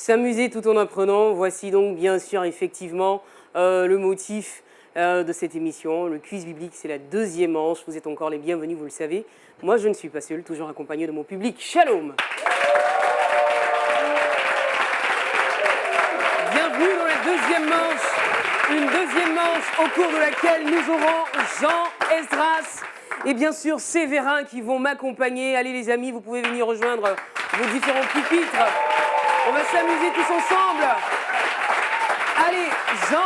S'amuser tout en apprenant, voici donc bien sûr effectivement le motif de cette émission. Le quiz biblique, c'est la deuxième manche. Vous êtes encore les bienvenus, vous le savez. Moi, je ne suis pas seul, toujours accompagné de mon public. Shalom. Bienvenue dans la deuxième manche. Une deuxième manche au cours de laquelle nous aurons Jean, Esdras et bien sûr Séverin qui vont m'accompagner. Allez les amis, vous pouvez venir rejoindre vos différents pupitres. On va s'amuser tous ensemble. Allez, Jean,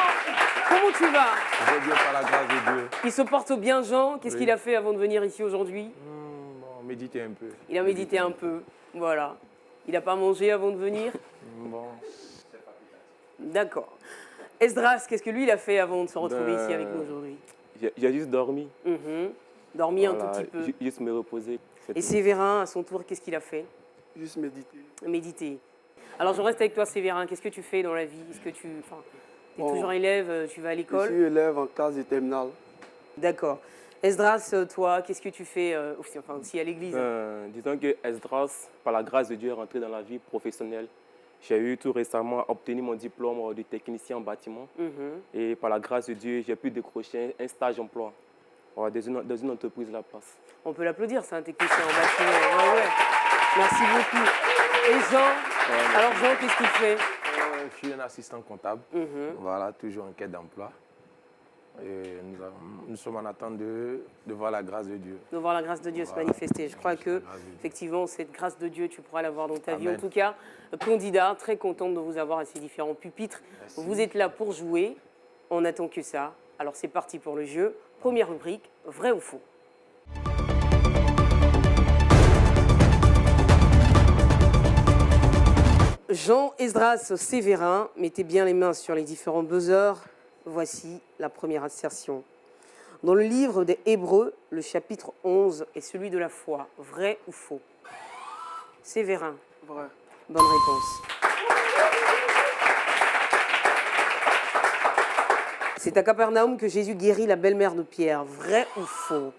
comment tu vas? Je vais bien par la grâce de Dieu. Il se porte bien, Jean. Qu'est-ce qu'il a fait avant de venir ici aujourd'hui? Bon, méditer un peu. Il a médité un peu, voilà. Il n'a pas mangé avant de venir? Bon. D'accord. Esdras, qu'est-ce que lui, il a fait avant de se retrouver ici avec nous aujourd'hui? J'ai juste dormi. Dormi Voilà, un tout petit peu. Juste me reposer. Et Séverin, à son tour, qu'est-ce qu'il a fait? Juste méditer. Méditer. Alors, je reste avec toi, Séverin. Qu'est-ce que tu fais dans la vie? Est-ce que tu es toujours élève? Tu vas à Je l'école? suis élève en classe de terminale. D'accord. Esdras, toi, qu'est-ce que tu fais aussi à l'église? Disons que Esdras, par la grâce de Dieu, est rentré dans la vie professionnelle. J'ai eu tout récemment obtenu mon diplôme de technicien en bâtiment. Et par la grâce de Dieu, j'ai pu décrocher un stage emploi dans une entreprise La Place. On peut l'applaudir, c'est un technicien en bâtiment. Ouais. Merci beaucoup. Et Jean? Alors Jean, qu'est-ce qu'il fait? Je suis un assistant comptable. Voilà, toujours en quête d'emploi. Et nous sommes en attente de voir la grâce de Dieu. De voir la grâce de Dieu se manifester. Je crois que, effectivement, cette grâce de Dieu, tu pourras l'avoir dans ta vie. En tout cas, candidat, très contente de vous avoir à ces différents pupitres. Merci. Vous êtes là pour jouer. On n'attend que ça. Alors, c'est parti pour le jeu. Première rubrique, vrai ou faux? Jean, Esdras, Séverin, mettez bien les mains sur les différents buzzers. Voici la première assertion. Dans le livre des Hébreux, le chapitre 11 est celui de la foi. Vrai ou faux? Séverin. Vrai. Bonne réponse. C'est à Capernaum que Jésus guérit la belle-mère de Pierre. Vrai ou faux?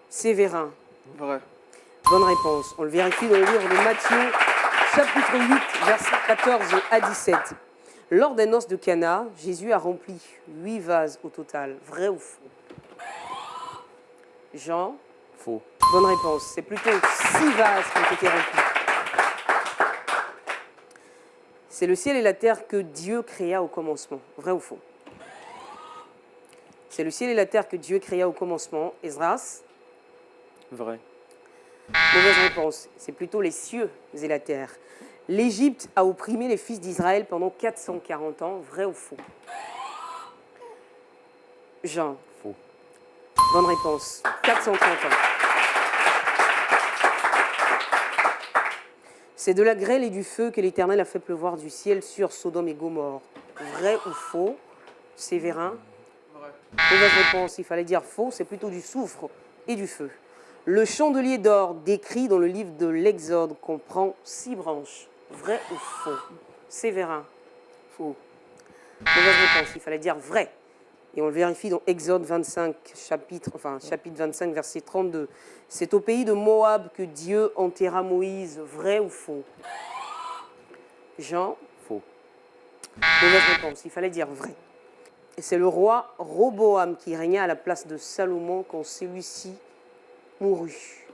Séverin. Vrai. Bonne réponse. On le vérifie dans le livre de Matthieu, chapitre 8, versets 14 à 17. Lors des noces de Cana, Jésus a rempli 8 vases au total. Vrai ou faux? Jean? Faux. Bonne réponse. C'est plutôt 6 vases qui ont été remplis. C'est le ciel et la terre que Dieu créa au commencement. Vrai ou faux? C'est le ciel et la terre que Dieu créa au commencement. Esdras? Vrai. Mauvaise réponse. C'est plutôt les cieux et la terre. L'Égypte a opprimé les fils d'Israël pendant 440 ans. Vrai ou faux? Jean? Faux. Bonne réponse. 430 ans. C'est de la grêle et du feu que l'Éternel a fait pleuvoir du ciel sur Sodome et Gomorrhe. Vrai ou faux? Séverin? Vrai. Mauvaise réponse. Il fallait dire faux. C'est plutôt du soufre et du feu. Le chandelier d'or décrit dans le livre de l'Exode comprend 6 branches. Vrai ou faux? Séverin? Faux. Mauvaise réponse, il fallait dire vrai. Et on le vérifie dans Exode 25, chapitre 25, verset 32. C'est au pays de Moab que Dieu enterra Moïse. Vrai ou faux? Jean? Faux. Mauvaise réponse, il fallait dire vrai. Et c'est le roi Roboam qui régna à la place de Salomon quand celui-ci mourut.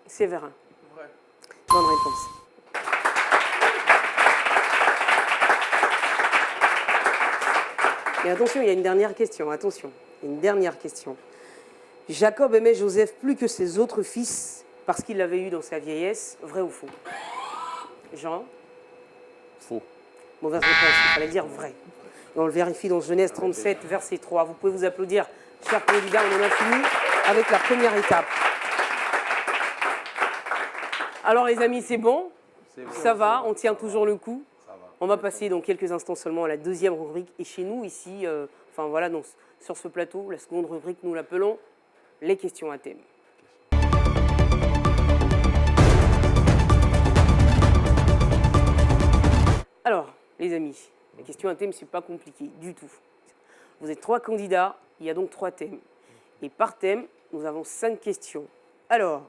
Séverin? Vrai. Bonne réponse. Mais attention, il y a une dernière question. Attention, une dernière question. Jacob aimait Joseph plus que ses autres fils parce qu'il l'avait eu dans sa vieillesse. Vrai ou faux? Jean? Faux. Mauvaise réponse, il fallait dire vrai. Et on le vérifie dans Genèse 37, verset 3. Vous pouvez vous applaudir, chers candidats. On en a fini avec la première étape. Alors les amis, c'est bon? Ça va, on tient toujours le coup? On va passer dans quelques instants seulement à la deuxième rubrique. Et chez nous, ici, sur ce plateau, la seconde rubrique, nous l'appelons les questions à thème. Alors, les amis, les questions à thème, c'est pas compliqué du tout. Vous êtes 3 candidats, il y a donc 3 thèmes. Et par thème, nous avons 5 questions. Alors,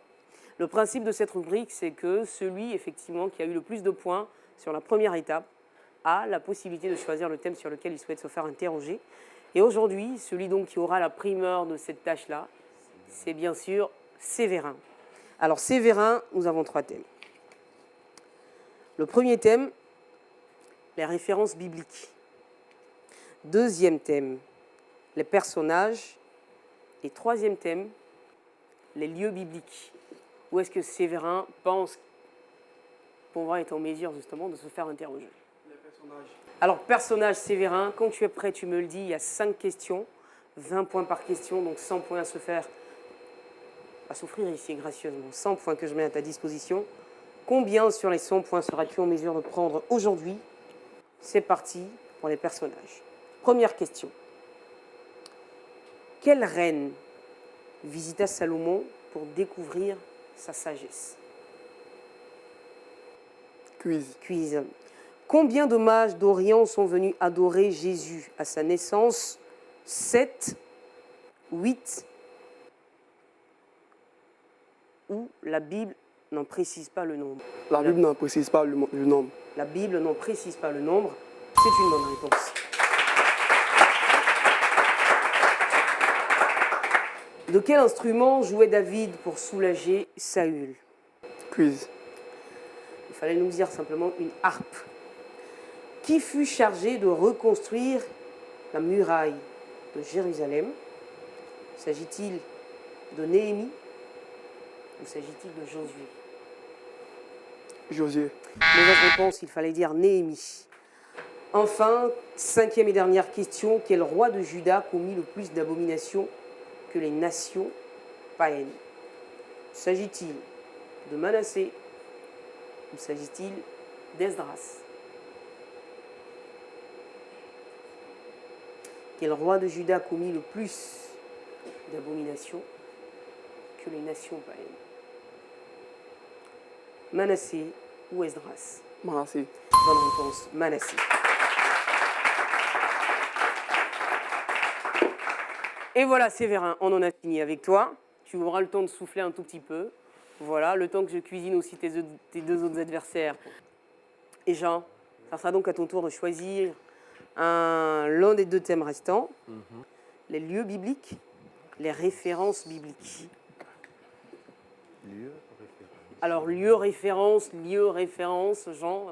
le principe de cette rubrique, c'est que celui, effectivement, qui a eu le plus de points sur la première étape, a la possibilité de choisir le thème sur lequel il souhaite se faire interroger. Et aujourd'hui, celui donc qui aura la primeur de cette tâche-là, c'est bien sûr Séverin. Alors Séverin, nous avons 3 thèmes. Le premier thème, les références bibliques. Deuxième thème, les personnages. Et troisième thème, les lieux bibliques. Où est-ce que Séverin pense pouvoir être en mesure justement de se faire interroger? Les personnages. Alors, personnage Séverin, quand tu es prêt, tu me le dis, il y a 5 questions, 20 points par question, donc 100 points à s'offrir ici gracieusement, 100 points que je mets à ta disposition. Combien sur les 100 points seras-tu en mesure de prendre aujourd'hui? C'est parti pour les personnages. Première question. Quelle reine visita Salomon pour découvrir sa sagesse? Quiz. Quiz. Combien de mages d'Orient sont venus adorer Jésus à sa naissance? 7, 8 ou la Bible n'en précise pas le nombre? La Bible n'en précise pas le nombre. La Bible n'en précise pas le nombre. C'est une bonne réponse. De quel instrument jouait David pour soulager Saül? Quiz. Il fallait nous dire simplement une harpe. Qui fut chargé de reconstruire la muraille de Jérusalem? S'agit-il de Néhémie ou s'agit-il de Josué? Josué. Mauvaise réponse, il fallait dire Néhémie. Enfin, 5e et dernière question, quel roi de Juda commit le plus d'abominations que les nations païennes? S'agit-il de Manassé ou s'agit-il d'Esdras? Quel roi de Juda commis le plus d'abominations que les nations païennes? Manassé ou Esdras? Manassé. Bonne réponse, Manassé. Et voilà, Séverin, on en a fini avec toi. Tu auras le temps de souffler un tout petit peu. Voilà, le temps que je cuisine aussi tes 2 autres adversaires. Et Jean, ça sera donc à ton tour de choisir l'un des 2 thèmes restants. Les lieux bibliques, les références bibliques. Lieu, référence. Alors, lieu, référence, Jean.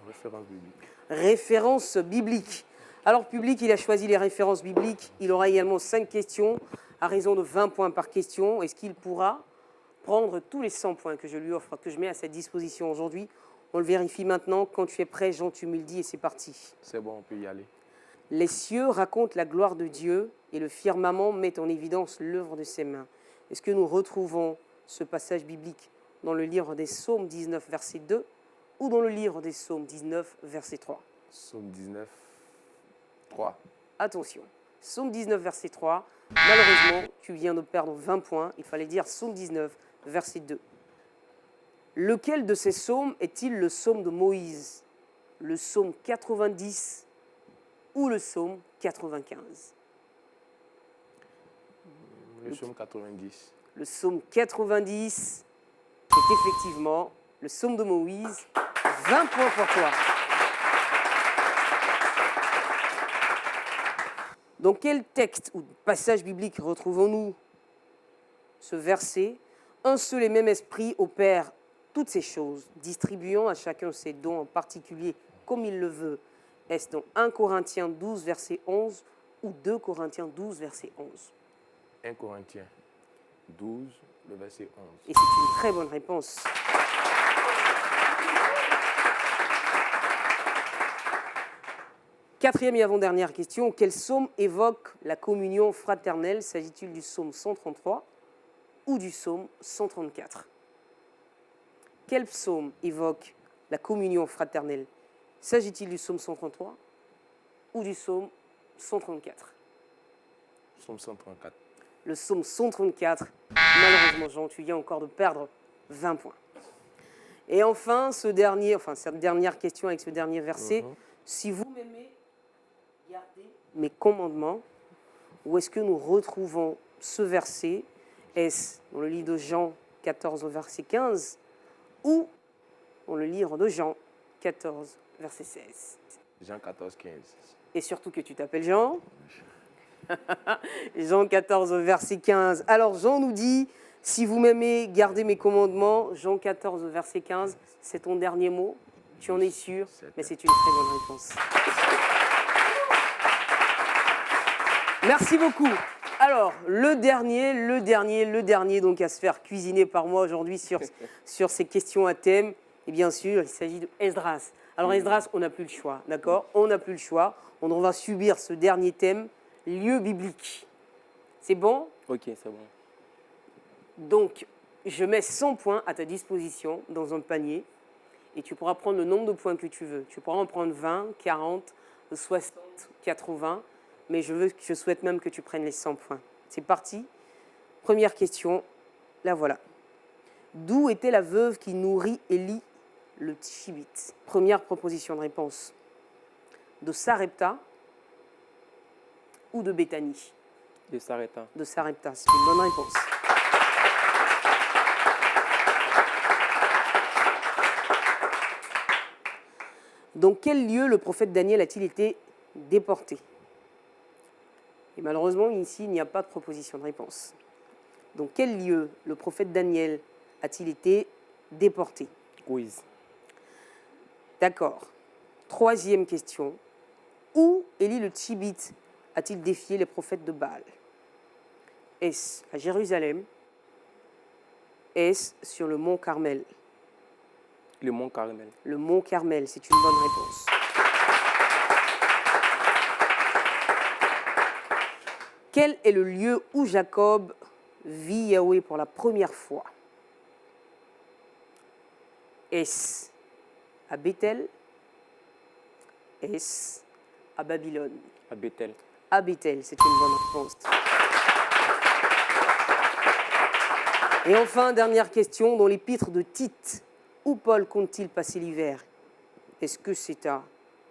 Référence biblique. Références bibliques. Alors, public, il a choisi les références bibliques. Il aura également 5 questions à raison de 20 points par question. Est-ce qu'il pourra prendre tous les 100 points que je lui offre, que je mets à sa disposition aujourd'hui? On le vérifie maintenant. Quand tu es prêt, Jean, tu me le dis et c'est parti. C'est bon, on peut y aller. Les cieux racontent la gloire de Dieu et le firmament met en évidence l'œuvre de ses mains. Est-ce que nous retrouvons ce passage biblique dans le livre des Psaumes 19, verset 2 ou dans le livre des Psaumes 19, verset 3? Psaume 19, 3. Attention, Psaume 19, verset 3. Malheureusement, tu viens de perdre 20 points. Il fallait dire Psaume 19, verset 2. Lequel de ces psaumes est-il le psaume de Moïse? Le psaume 90 ou le psaume 95? Le psaume 90. Le psaume 90 est effectivement le psaume de Moïse. 20 points pour toi. Dans quel texte ou passage biblique retrouvons-nous ce verset? Un seul et même esprit opère toutes ces choses, distribuant à chacun ses dons en particulier comme il le veut. Est-ce dans 1 Corinthiens 12, verset 11 ou 2 Corinthiens 12, verset 11? 1 Corinthiens 12, le verset 11. Et c'est une très bonne réponse. Quatrième et avant-dernière question. Quel psaume évoque la communion fraternelle? S'agit-il du psaume 133 ou du psaume 134? Quel psaume évoque la communion fraternelle? S'agit-il du psaume 133 ou du psaume 134? Psaume 134. Le psaume 134. Malheureusement, Jean, tu viens encore de perdre 20 points. Et enfin, cette dernière question avec ce dernier verset. Si vous m'aimez, gardez mes commandements. Où est-ce que nous retrouvons ce verset? Est-ce dans le livre de Jean 14 au verset 15 ou dans le livre de Jean 14, verset 16. Jean 14, 15. Et surtout que tu t'appelles Jean. Jean 14, verset 15. Alors Jean nous dit, si vous m'aimez, gardez mes commandements. Jean 14, verset 15, c'est ton dernier mot. Tu en es sûr, mais c'est une très bonne réponse. Merci beaucoup. Alors, le dernier donc à se faire cuisiner par moi aujourd'hui sur ces questions à thème. Et bien sûr, il s'agit de Esdras. Alors Esdras, on n'a plus le choix, d'accord? On n'a plus le choix. On va subir ce dernier thème, lieu biblique. C'est bon? Ok, c'est bon. Donc, je mets 100 points à ta disposition dans un panier et tu pourras prendre le nombre de points que tu veux. Tu pourras en prendre 20, 40, 60, 80, mais je souhaite même que tu prennes les 100 points. C'est parti. Première question, la voilà. D'où était la veuve qui nourrit Élie le Tishbite? Première proposition de réponse. De Sarepta ou de Béthanie? De Sarepta. De Sarepta, c'est une bonne réponse. Dans quel lieu le prophète Daniel a-t-il été déporté? Et malheureusement, ici, il n'y a pas de proposition de réponse. Dans quel lieu le prophète Daniel a-t-il été déporté? Quiz. D'accord. Troisième question. Où Élie le Tishbite a-t-il défié les prophètes de Baal? Est-ce à Jérusalem? Est-ce sur le mont Carmel? Le mont Carmel. Le mont Carmel, c'est une bonne réponse. Quel est le lieu où Jacob vit Yahweh pour la première fois? Est-ce à Bethel? Est-ce à Babylone? À Bethel. À Bethel, c'est une bonne réponse. Et enfin, dernière question, dans l'épître de Tite, où Paul compte-t-il passer l'hiver? Est-ce que c'est à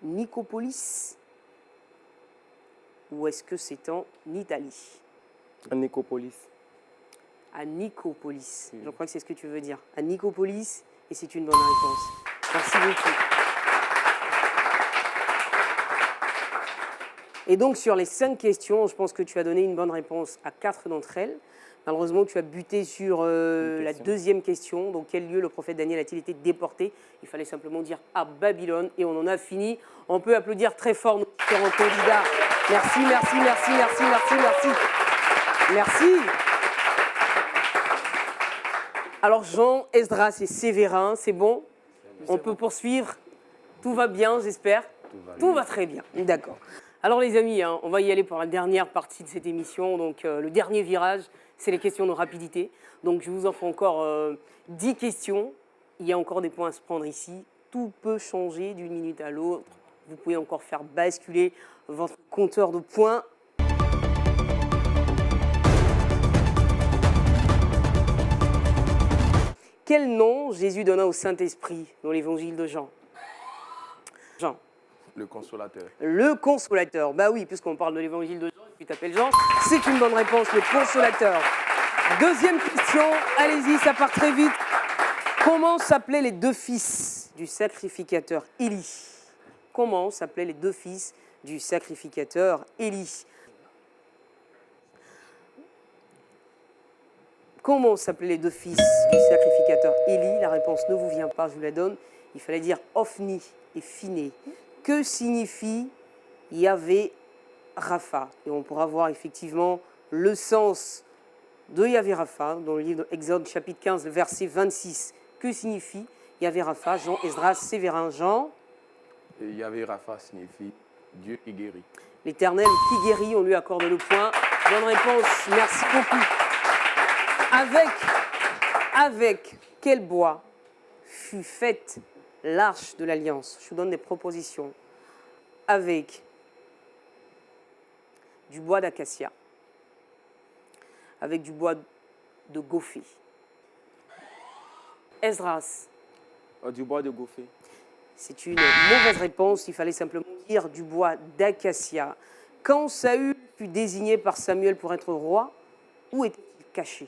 Nicopolis ou est-ce que c'est en Italie? À Nicopolis. À Nicopolis. Je crois que c'est ce que tu veux dire. À Nicopolis, et c'est une bonne réponse. Merci beaucoup. Et donc, sur les 5 questions, je pense que tu as donné une bonne réponse à 4 d'entre elles. Malheureusement, tu as buté sur la deuxième question. Dans quel lieu le prophète Daniel a-t-il été déporté? Il fallait simplement dire à Babylone. Et on en a fini. On peut applaudir très fort nos différents candidats. Merci, merci, merci, merci, merci, merci. Merci. Alors, Jean, Esdras et Sévérin, c'est bon? On peut poursuivre? Tout va bien, j'espère? Tout va très bien. D'accord. Alors les amis, on va y aller pour la dernière partie de cette émission. Donc le dernier virage, c'est les questions de rapidité. Donc je vous offre encore 10 questions. Il y a encore des points à se prendre ici. Tout peut changer d'une minute à l'autre. Vous pouvez encore faire basculer votre compteur de points. Quel nom Jésus donna au Saint-Esprit dans l'évangile de Jean? Jean. Le consolateur. Le consolateur. Bah oui, puisqu'on parle de l'évangile de Jean, et puis tu t'appelles Jean, c'est une bonne réponse, le consolateur. Deuxième question, allez-y, ça part très vite. Comment s'appelaient les 2 fils du sacrificateur Élie? Comment s'appelaient les 2 fils du sacrificateur Élie? Comment s'appelaient les 2 fils du sacrificateur Élie? La réponse ne vous vient pas, je vous la donne. Il fallait dire Ophni et Phiné. Que signifie Yahvé Rapha? Et on pourra voir effectivement le sens de Yahvé Rapha dans le livre d'Exode chapitre 15, verset 26. Que signifie Yahvé Rapha? Jean, Esdras, Sévérin, Jean. Et Yahvé Rapha signifie Dieu qui guérit. L'Éternel qui guérit, on lui accorde le point. Bonne réponse, merci beaucoup. Avec quel bois fut faite l'arche de l'Alliance? Je vous donne des propositions. Avec du bois d'acacia, avec du bois de goffé. Esdras. Du bois de goffé. C'est une mauvaise réponse, il fallait simplement dire du bois d'acacia. Quand Saül fut désigné par Samuel pour être roi, où était-il caché?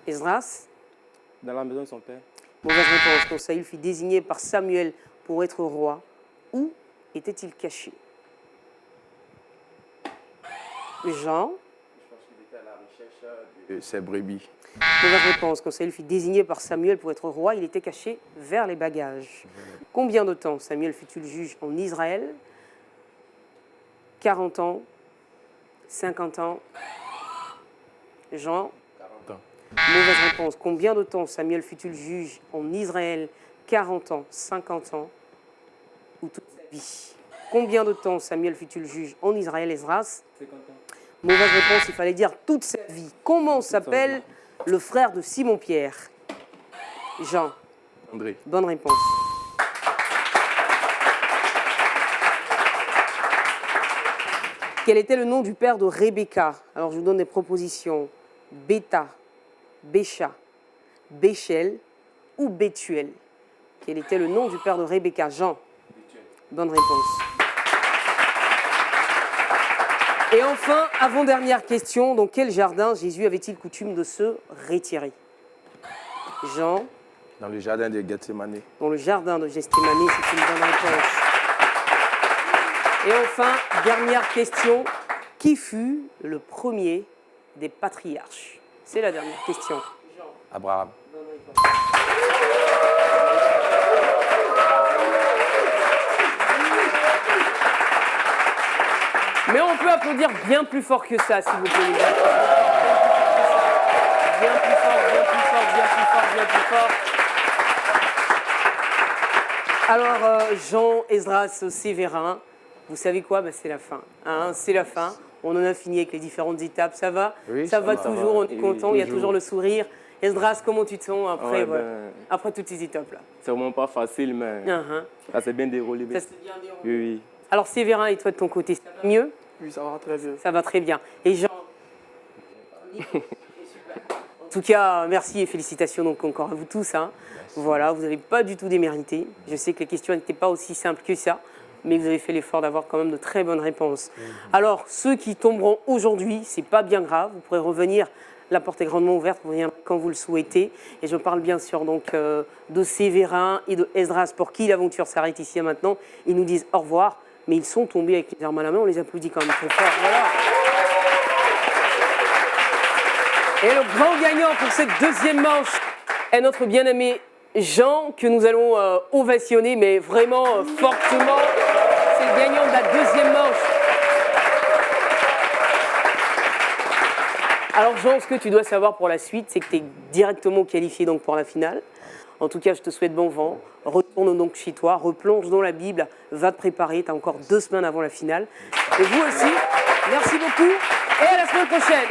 Esdras. Dans la maison de son père. Mauvaise réponse. Quand Saül fut désigné par Samuel pour être roi, où était-il caché? Jean. Ses brebis. Mauvaise réponse. Quand Saül fut désigné par Samuel pour être roi, il était caché vers les bagages. Combien de temps Samuel fut-il juge en Israël? 40 ans, 50 ans. Jean. 40 ans. Mauvaise réponse. Combien de temps Samuel fut-il juge en Israël? 40 ans, 50 ans ou toute sa vie? Combien de temps Samuel fut-il juge en Israël, Esdras? 50 ans. Mauvaise réponse, il fallait dire toute sa vie. Comment s'appelle le frère de Simon-Pierre? Jean. André. Bonne réponse. Quel était le nom du père de Rebecca? Alors je vous donne des propositions. Béta, Bécha, Béchel ou Bethuel. Quel était le nom du père de Rebecca? Jean. Bonne réponse. Et enfin, avant-dernière question, dans quel jardin Jésus avait-il coutume de se retirer? Jean. Dans le jardin de Gethsémane. Dans le jardin de Gethsémane, c'est une bonne réponse. Et enfin, dernière question, qui fut le premier des patriarches? C'est la dernière question. Abraham. Mais on peut applaudir bien plus fort que ça, s'il vous plaît, les gars. Bien plus fort, bien plus fort, bien plus fort, bien plus fort. Alors, Jean, Esdras, Sévérin, vous savez quoi? Ben, c'est la fin. Hein, c'est la fin. On en a fini avec les différentes étapes. Ça va? Oui, ça va va. toujours, on est Oui, content, il y a toujours. toujours le sourire. Esdras, comment tu te sens après, Ouais, voilà, ben, après toutes ces étapes-là? c'est vraiment pas facile, mais ça s'est bien déroulé. Ça s'est bien déroulé. Oui, oui. Alors, Sévérin, et toi de ton côté, ça va mieux? Oui, ça va très bien. Ça va très bien. Et Jean? En tout cas, merci et félicitations donc encore à vous tous. Hein. Voilà, vous n'avez pas du tout démérité. Je sais que les questions n'étaient pas aussi simples que ça, mais vous avez fait l'effort d'avoir quand même de très bonnes réponses. Alors, ceux qui tomberont aujourd'hui, c'est pas bien grave. Vous pourrez revenir. La porte est grandement ouverte, vous reviendrez quand vous le souhaitez. Et je parle bien sûr donc de Sévérin et de Esdras pour qui l'aventure s'arrête ici et maintenant. Ils nous disent au revoir, mais ils sont tombés avec les armes à la main. On les applaudit quand même très fort. Voilà. Et le grand gagnant pour cette deuxième manche est notre bien-aimé Jean, que nous allons ovationner, mais vraiment fortement. C'est le gagnant de la deuxième manche. Alors Jean, ce que tu dois savoir pour la suite, c'est que tu es directement qualifié donc pour la finale. En tout cas, je te souhaite bon vent. Retourne donc chez toi, replonge dans la Bible, va te préparer. Tu as encore 2 semaines avant la finale. Et vous aussi, merci beaucoup et à la semaine prochaine.